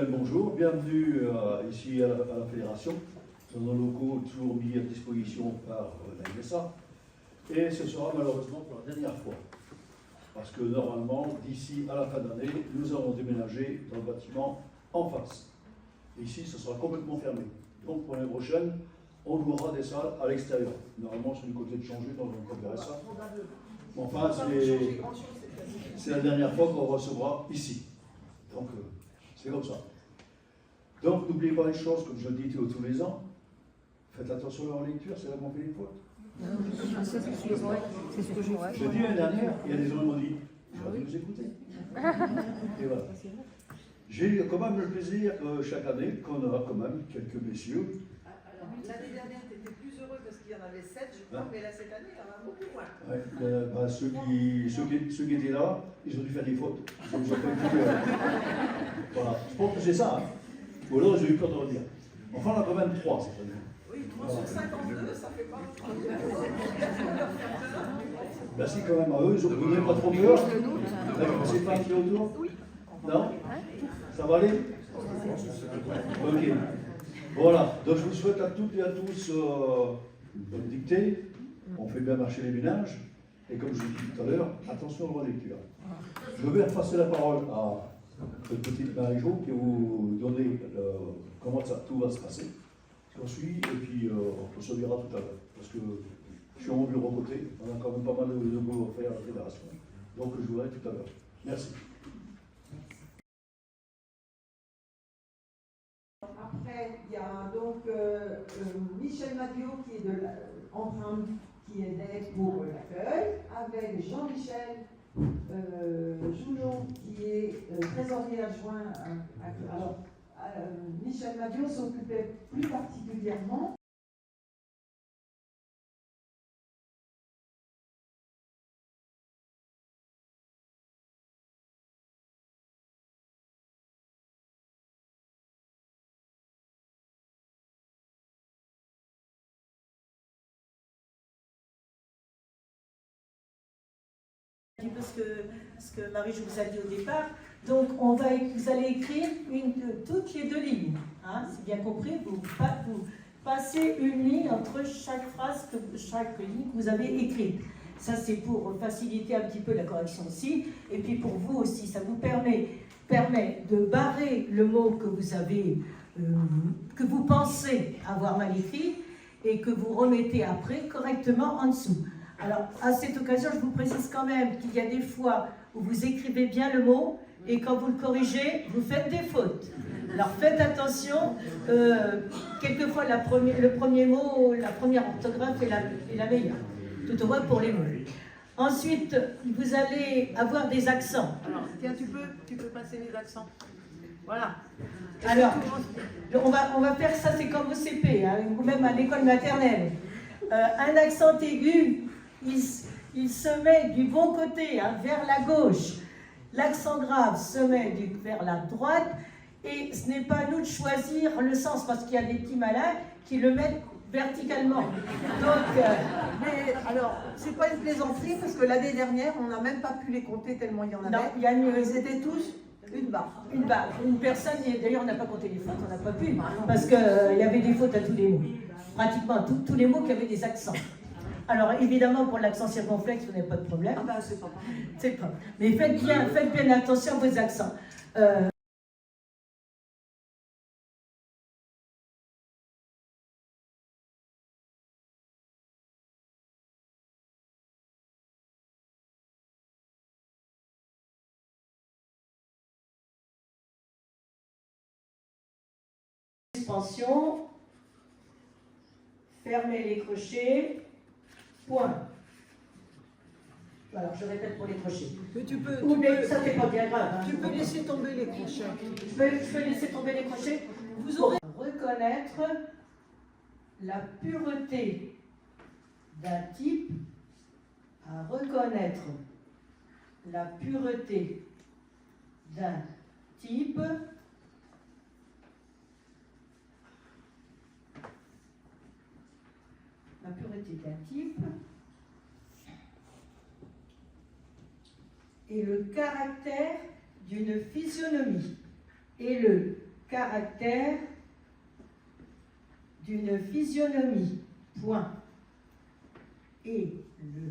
Bonjour, bienvenue ici à la Fédération, dans nos locaux toujours mis à disposition par la MSA. Et ce sera malheureusement pour la dernière fois, parce que normalement, d'ici à la fin d'année, nous allons déménager dans le bâtiment en face. Et ici, ce sera complètement fermé. Donc pour l'année prochaine, on louera des salles à l'extérieur. Normalement, c'est du côté de changer, donc on verra ça. Enfin, c'est la dernière fois qu'on recevra ici. Donc, c'est comme ça. Donc, n'oubliez pas une chose, comme je le dis tous les ans, faites attention à leur lecture, c'est là qu'on fait les fautes. C'est ce que je vois. Je dis l'année dernière, il y a des gens qui m'ont dit, j'aurais dû nous écouter. Et voilà. J'ai eu quand même le plaisir chaque année qu'on aura quand même quelques messieurs. Alors, l'année dernière, tu étais plus heureux parce qu'il y en avait 7, je crois, mais là, cette année, il y en a beaucoup moins. Ouais, ceux qui étaient là, ils ont dû faire des fautes. Ils ont pas été, voilà. Je pense que c'est ça. Hein. Ou alors, j'ai eu peur de redire. Enfin, on a quand même 3 cette année. Oui, 3 sur 52, ça fait pas. Merci quand même à eux. Vous n'avez pas trop peur. C'est pas qui est autour? Oui. Non? Ça va aller? Ok. Voilà. Donc, je vous souhaite à toutes et à tous une bonne dictée. On fait bien marcher les ménages. Et comme je vous dis tout à l'heure, attention aux lectures. Je vais repasser la parole à cette petite Marie-Jo qui va vous donner comment tout va se passer. On suit et puis on se dira tout à l'heure. Parce que je suis à mon bureau côté, on a quand même pas mal de boulot à faire à la fédération. Donc je vous verrai tout à l'heure. Merci. Après, il y a donc Michel Madiot qui est qui aidait pour l'accueil, avec Jean-Michel Joulot qui est trésorier adjoint. Alors, Michel Madiot s'occupait plus particulièrement ce que Marie-Jo vous a dit au départ. Donc, vous allez écrire toutes les 2 lignes. Hein, c'est bien compris, vous passez une ligne entre chaque phrase, chaque ligne que vous avez écrite. Ça, c'est pour faciliter un petit peu la correction aussi. Et puis pour vous aussi, ça vous permet de barrer le mot que vous avez, que vous pensez avoir mal écrit et que vous remettez après correctement en dessous. Alors, à cette occasion, je vous précise quand même qu'il y a des fois où vous écrivez bien le mot et quand vous le corrigez, vous faites des fautes. Alors, faites attention. Quelquefois, le premier mot, la première orthographe est la meilleure. Tout au moins pour les mots. Ensuite, vous allez avoir des accents. Alors, tiens, tu peux passer les accents. Voilà. Alors, on va faire ça, c'est comme au CP, hein, ou même à l'école maternelle. Un accent aigu, il se met du bon côté, hein, vers la gauche. L'accent grave se met vers la droite. Et ce n'est pas à nous de choisir le sens, parce qu'il y a des petits malins qui le mettent verticalement. Donc, Mais alors, c'est pas une plaisanterie parce que l'année dernière, on n'a même pas pu les compter tellement il y en avait. non, il y a Ils étaient tous une barre. une barre, une personne, et d'ailleurs on n'a pas compté les fautes, on n'a pas pu, parce qu'il y avait des fautes à tous les mots. Pratiquement tous les mots qui avaient des accents. Alors évidemment pour l'accent circonflexe, vous n'avez pas de problème. Ah ben, c'est pas pareil. C'est pas. Mais faites bien attention à vos accents. Suspension. Fermez les crochets. Point. Alors je répète pour les crochets. Mais tu peux, Ça c'est pas bien grave. Hein. tu peux laisser tomber les crochets. Je peux laisser tomber les crochets. Vous aurez à reconnaître la pureté d'un type, à reconnaître la pureté d'un type, la pureté d'un type et le caractère d'une physionomie. Et le caractère d'une physionomie. Point. Et le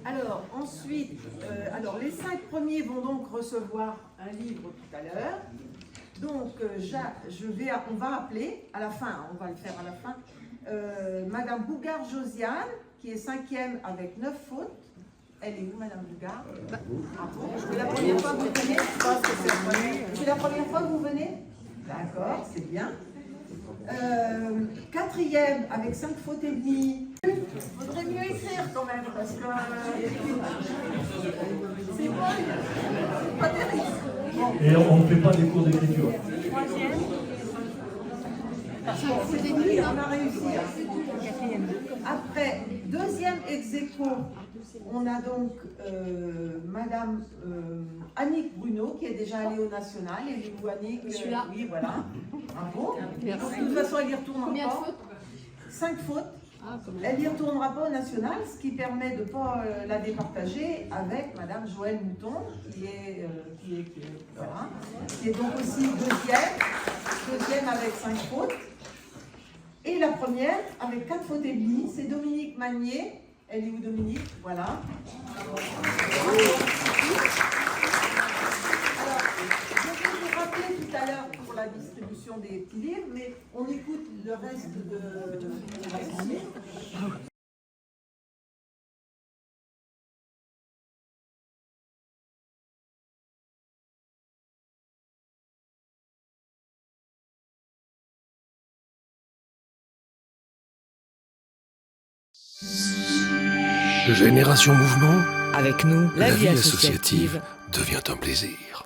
Alors, ensuite, les 5 premiers vont donc recevoir un livre tout à l'heure. Donc, on va appeler, à la fin, on va le faire à la fin, Madame Bougard-Josiane, qui est 5e avec 9 fautes. Elle est où, Madame Bougard? Ah bon, c'est la première fois que vous venez? Je pense que c'est la première fois que vous venez? D'accord, c'est bien. 4e avec 5 fautes et demie. Faudrait mieux écrire quand même parce que c'est pas terrible. Bon. Et on ne fait pas des cours d'écriture. 3e. On a réussi. Après, 2e ex aequo, on a donc Madame Annick Bruno qui est déjà allée au national. Et vous, Annick, oui, voilà. Bravo. De toute façon, elle y retournera pas. 5 fautes. Elle n'y retournera pas au national, ce qui permet de ne pas la départager avec Madame Joëlle Mouton, qui est donc aussi 2e avec 5 fautes. Et la première, avec 4 fautes et demie, c'est Dominique Magnier. Elle est où, Dominique? Voilà. Alors, je vais vous rappeler tout à l'heure pour la distribution des petits livres, mais on écoute le reste de la journée. Génération Mouvement, Avec nous, la vie associative devient un plaisir.